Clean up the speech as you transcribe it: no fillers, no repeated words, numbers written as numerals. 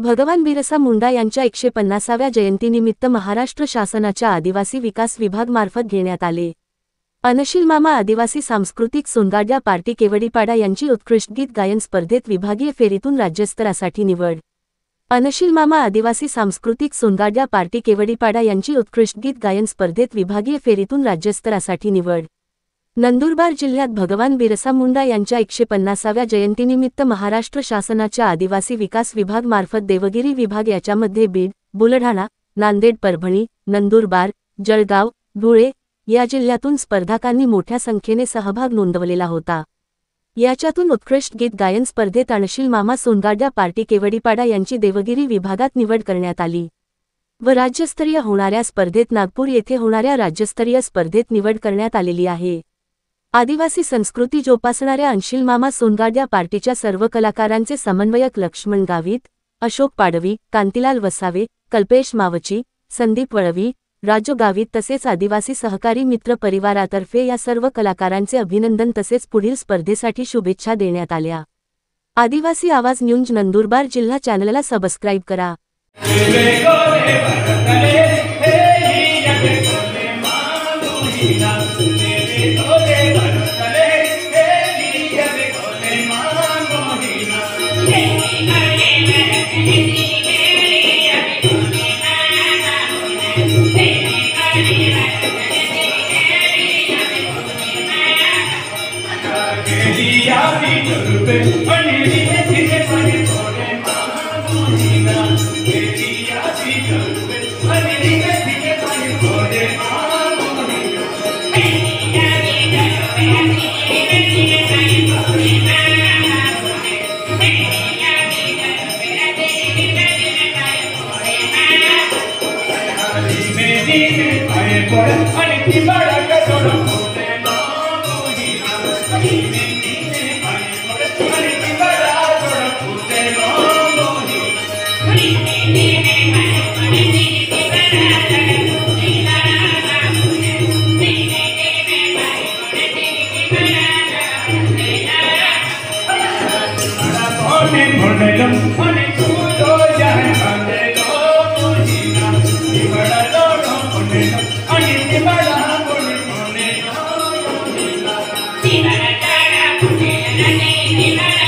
भगवान बिरसा मुंडा यांच्या 150व्या जयंतीनिमित्त महाराष्ट्र शासनाच्या आदिवासी विकास विभाग मार्फत घेण्यात आले। अनशील मामा आदिवासी सांस्कृतिक सोनगाड्या पार्टी केवडीपाडा यांची उत्कृष्ट गीत गायन स्पर्धेत विभागीय फेरीतून राज्यस्तरासाठी निवड। अनशील मामा आदिवासी सांस्कृतिक सोनगाड्या पार्टी केवडीपाडा यांची उत्कृष्ट गीत गायन स्पर्धेत विभागीय फेरीतून राज्यस्तरासाठी निवड। नंदुरबार जिल्ह्यात भगवान बिरसा मुंडा यांच्या 150व्या जयंतीनिमित्त महाराष्ट्र शासनाच्या आदिवासी विकास विभाग मार्फत देवगिरी विभाग याच्यामध्ये बीड, बुलढाणा, नांदेड, परभणी, नंदुरबार, जळगाव, धुळे या जिल्ह्यातून स्पर्धकांनी मोठ्या संख्येने सहभाग नोंदवलेला होता। याच्यातून उत्कृष्ट गीत गायन स्पर्धेत अनशील मामा सोनगाड्या पार्टी केवडीपाडा यांची देवगिरी विभागात निवड करण्यात आली व राज्यस्तरीय होणाऱ्या स्पर्धेत नागपूर येथे होणाऱ्या राज्यस्तरीय स्पर्धेत निवड करण्यात आलेली आहे। आदिवासी संस्कृती जोपासणाऱ्या अनशील मामा सोनगाड्या पार्टीच्या सर्व कलाकारांचे समन्वयक लक्ष्मण गावित, अशोक पाडवी, कांतीलाल वसावे, कल्पेश मावची, संदीप वळवी, राजू गावित तसेच आदिवासी सहकारी मित्र परिवारातर्फे या सर्व कलाकारांचे अभिनंदन तसेच पुढील स्पर्धेसाठी शुभेच्छा देण्यात आल्या। आदिवासी आवाज न्यूज नंदुरबार जिल्हा चॅनलला सबस्क्राईब करा। Thank you.